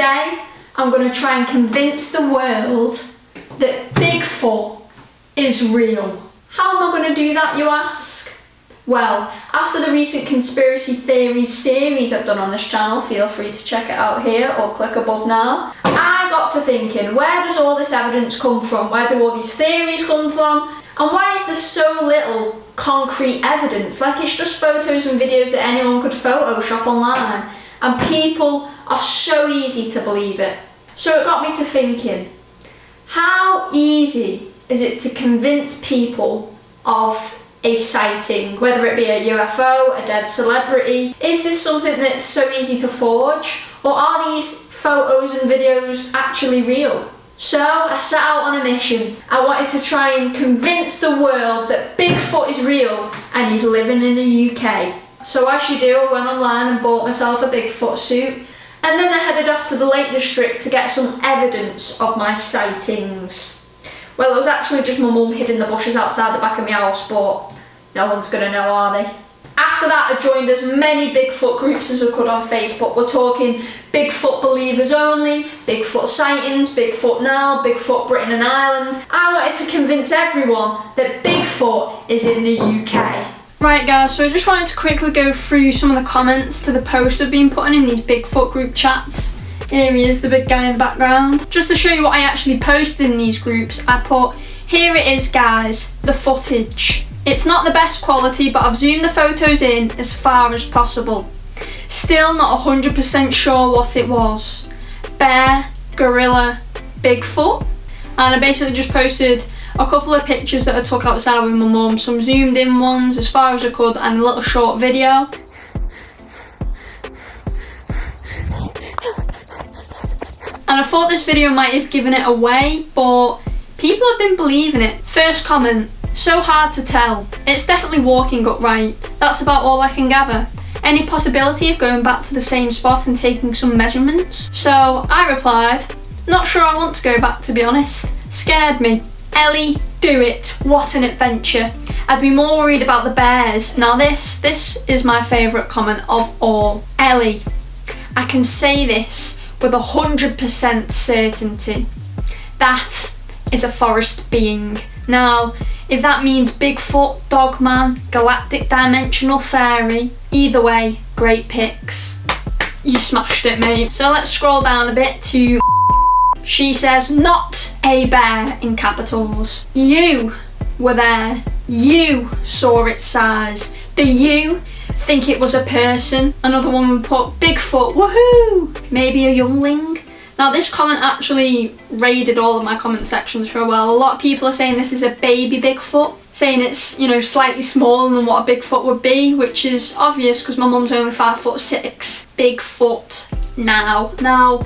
Today, I'm going to try and convince the world that Bigfoot is real. How am I going to do that, you ask? Well, after the recent conspiracy theories series I've done on this channel, feel free to check it out here or click above now, I got to thinking, where does all this evidence come from? Where do all these theories come from? And why is there so little concrete evidence? Like, it's just photos and videos that anyone could Photoshop online, and people are so easy to believe it. So it got me to thinking, how easy is it to convince people of a sighting, whether it be a UFO, a dead celebrity? Is this something that's so easy to forge? Or are these photos and videos actually real? So I set out on a mission. I wanted to try and convince the world that Bigfoot is real and he's living in the UK. So as you do, I went online and bought myself a Bigfoot suit, and then I headed off to the Lake District to get some evidence of my sightings. Well, it was actually just my mum hid in the bushes outside the back of my house, but no one's gonna know, are they? After that, I joined as many Bigfoot groups as I could on Facebook. We're talking Bigfoot Believers Only, Bigfoot Sightings, Bigfoot Now, Bigfoot Britain and Ireland. I wanted to convince everyone that Bigfoot is in the UK. Right guys, so I just wanted to quickly go through some of the comments to the posts I've been putting in these Bigfoot group chats. Here he is, the big guy in the background. Just to show you what I actually posted in these groups, I put, here it is guys, the footage. It's not the best quality, but I've zoomed the photos in as far as possible. Still not 100% sure what it was. Bear, gorilla, Bigfoot. And I basically just posted a couple of pictures that I took outside with my mum, some zoomed in ones as far as I could, and a little short video. And I thought this video might have given it away, but people have been believing it. First comment, so hard to tell. It's definitely walking upright. That's about all I can gather. Any possibility of going back to the same spot and taking some measurements? So I replied, not sure I want to go back, to be honest. Scared me. Ellie, do it. What an adventure. I'd be more worried about the bears. Now this is my favourite comment of all. Ellie, I can say this with 100% certainty. That is a forest being. Now, if that means Bigfoot, Dogman, Galactic Dimensional Fairy, either way, great pics. You smashed it, mate. So let's scroll down a bit to she says, not a bear in capitals. You were there. You saw its size. Do you think it was a person? Another one would put, Bigfoot, woohoo! Maybe a youngling? Now this comment actually raided all of my comment sections for a while. A lot of people are saying this is a baby Bigfoot, saying it's, you know, slightly smaller than what a Bigfoot would be, which is obvious because my mum's only 5'6". Bigfoot now. Now,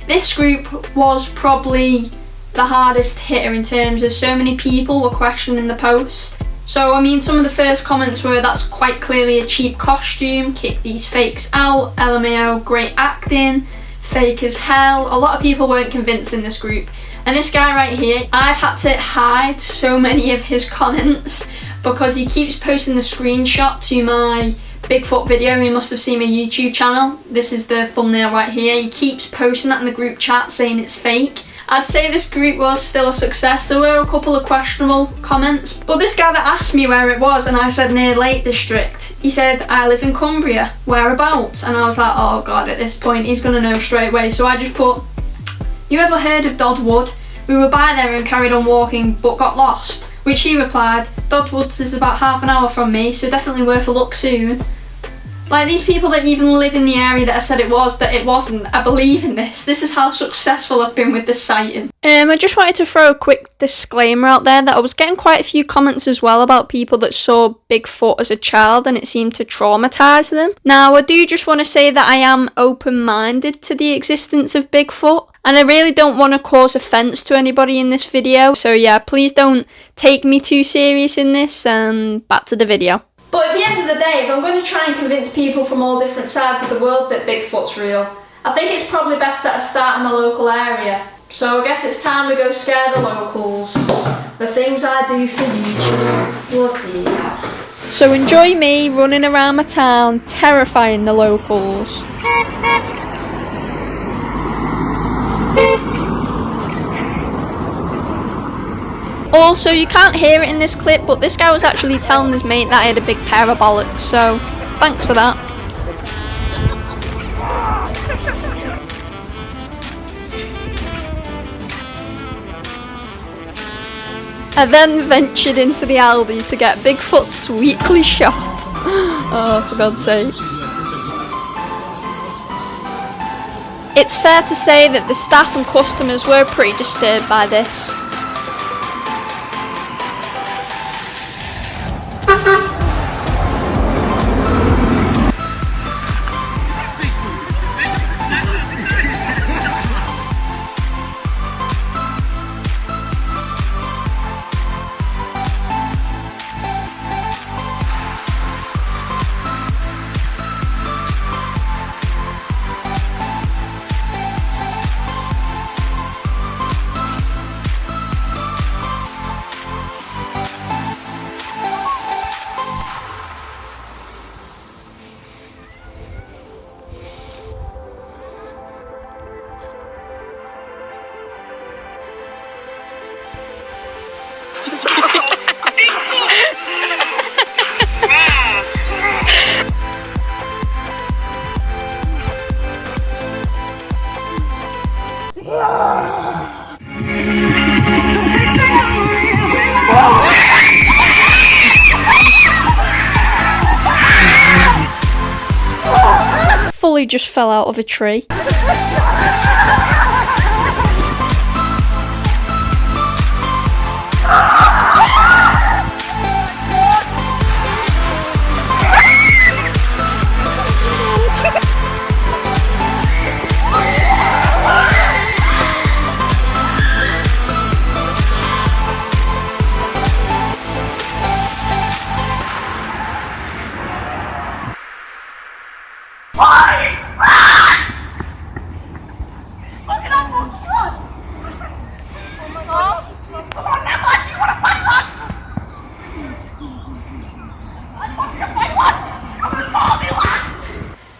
this group was probably the hardest hitter in terms of so many people were questioning the post. So, I mean, some of the first comments were, that's quite clearly a cheap costume, kick these fakes out, LMAO, great acting, fake as hell. A lot of people weren't convinced in this group. And this guy right here, I've had to hide so many of his comments because he keeps posting the screenshot to my Bigfoot video. He must have seen my YouTube channel. This is the thumbnail right here. He keeps posting that in the group chat saying it's fake. I'd say this group was still a success. There were a couple of questionable comments, but this guy that asked me where it was and I said near Lake District, he said, I live in Cumbria, whereabouts? And I was like, oh god, at this point he's gonna know straight away. So I just put, you ever heard of Dodwood? We were by there and carried on walking but got lost. Which he replied, Dodwoods is about half an hour from me, so definitely worth a look soon. Like, these people that even live in the area that I said it was, that it wasn't, I believe in this. This is how successful I've been with this sighting. I just wanted to throw a quick disclaimer out there that I was getting quite a few comments as well about people that saw Bigfoot as a child and it seemed to traumatise them. Now, I do just want to say that I am open-minded to the existence of Bigfoot, and I really don't want to cause offence to anybody in this video. So yeah, please don't take me too serious in this, and back to the video. But at the end of the day, if I'm going to try and convince people from all different sides of the world that Bigfoot's real, I think it's probably best that I start in the local area. So I guess it's time we go scare the locals. The things I do for YouTube. What the hell? So enjoy me running around my town, terrifying the locals. Also, you can't hear it in this clip, but this guy was actually telling his mate that I had a big pair of bollocks, so thanks for that. I then ventured into the Aldi to get Bigfoot's weekly shop. Oh, for God's sakes. It's fair to say that the staff and customers were pretty disturbed by this. Fully just fell out of a tree.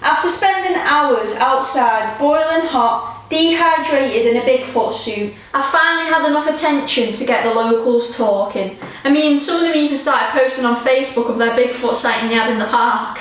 After spending hours outside, boiling hot, dehydrated in a Bigfoot suit, I finally had enough attention to get the locals talking. I mean, some of them even started posting on Facebook of their Bigfoot sighting they had in the park.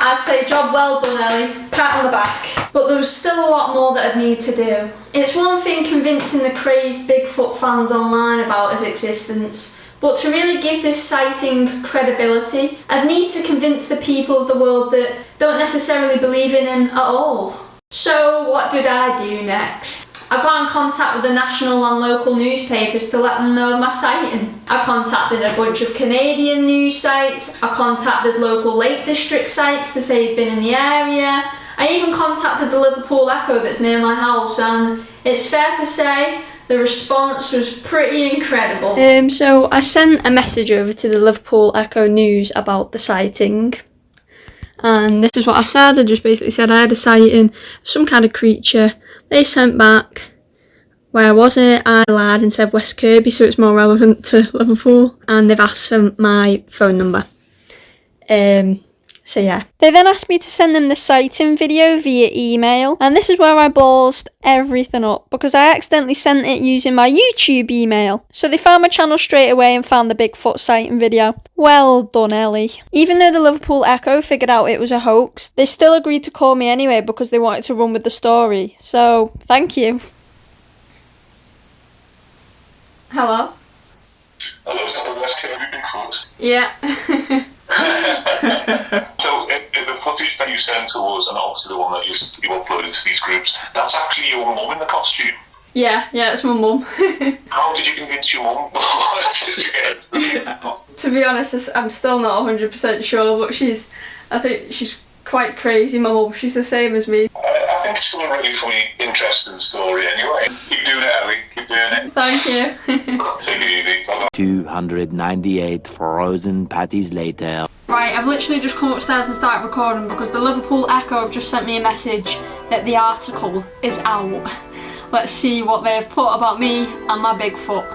I'd say job well done, Ellie, pat on the back. But there was still a lot more that I'd need to do. It's one thing convincing the crazed Bigfoot fans online about his existence, but to really give this sighting credibility, I'd need to convince the people of the world that don't necessarily believe in him at all. So what did I do next? I got in contact with the national and local newspapers to let them know of my sighting. I contacted a bunch of Canadian news sites, I contacted local Lake District sites to say he'd been in the area, I even contacted the Liverpool Echo that's near my house, and it's fair to say the response was pretty incredible. So I sent a message over to the Liverpool Echo News about the sighting. And this is what I said. I just basically said I had a sighting of some kind of creature. They sent back, where was it? I lied and said West Kirby, so it's more relevant to Liverpool. And they've asked for my phone number. So yeah. They then asked me to send them the sighting video via email, and this is where I ballsed everything up because I accidentally sent it using my YouTube email. So they found my channel straight away and found the Bigfoot sighting video. Well done, Ellie. Even though the Liverpool Echo figured out it was a hoax, they still agreed to call me anyway because they wanted to run with the story. So thank you. Hello? Hello, is that the West Kirby Bigfoot? Yeah. So the footage that you sent to us, and obviously the one that you uploaded to these groups, that's actually your mum in the costume? Yeah, it's my mum. How did you convince your mum? To be honest, I'm still not 100% sure, but I think she's quite crazy, my mum. She's the same as me. I think it's still a really funny, interesting story anyway. Keep doing it, Ellie. Keep doing it. Thank you. Take it easy. Bye-bye. 298 frozen patties later. Right, I've literally just come upstairs and started recording because the Liverpool Echo have just sent me a message that the article is out. Let's see what they've put about me and my Bigfoot.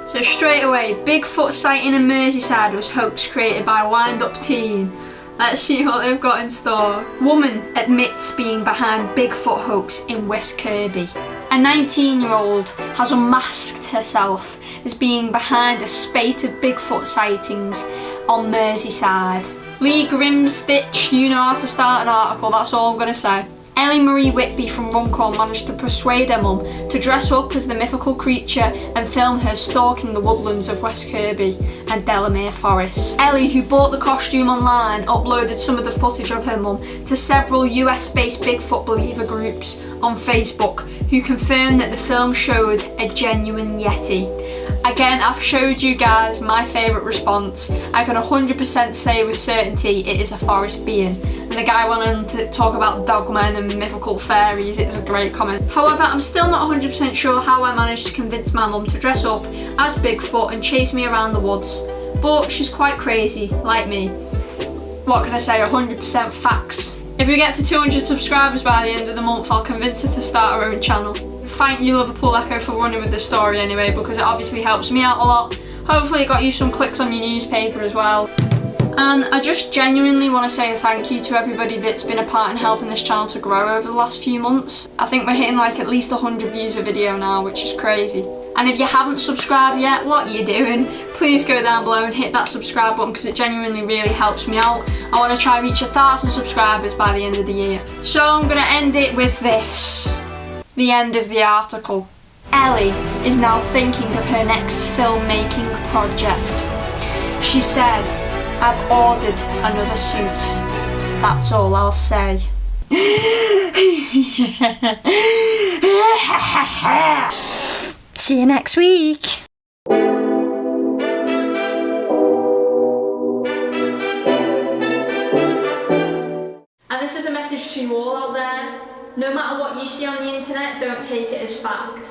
So straight away, Bigfoot sighting in Merseyside was hoax created by wind-up teen. Let's see what they've got in store. Woman admits being behind Bigfoot hoax in West Kirby. A 19-year-old has unmasked herself as being behind a spate of Bigfoot sightings on Merseyside. Lee Grimstitch, you know how to start an article, that's all I'm going to say. Ellie Marie Whitby from Runcorn managed to persuade her mum to dress up as the mythical creature and film her stalking the woodlands of West Kirby and Delamere Forest. Ellie, who bought the costume online, uploaded some of the footage of her mum to several US-based Bigfoot believer groups on Facebook, who confirmed that the film showed a genuine Yeti. Again, I've showed you guys my favourite response. I can 100% say with certainty it is a forest being. And the guy went on to talk about dogmen and mythical fairies. It was a great comment. However, I'm still not 100% sure how I managed to convince my mum to dress up as Bigfoot and chase me around the woods. But she's quite crazy, like me. What can I say, 100% facts. If we get to 200 subscribers by the end of the month, I'll convince her to start her own channel. Thank you, Liverpool Echo, for running with the story anyway, because it obviously helps me out a lot. Hopefully it got you some clicks on your newspaper as well. And I just genuinely want to say a thank you to everybody that's been a part in helping this channel to grow over the last few months. I think we're hitting like at least 100 views a video now, which is crazy. And if you haven't subscribed yet, what are you doing? Please go down below and hit that subscribe button, because it genuinely really helps me out. I want to try and reach 1,000 subscribers by the end of the year. So I'm going to end it with this. The end of the article. Ellie is now thinking of her next filmmaking project. She said, "I've ordered another suit. That's all I'll say." See you next week. And this is a message to you all out there. No matter what you see on the internet, don't take it as fact.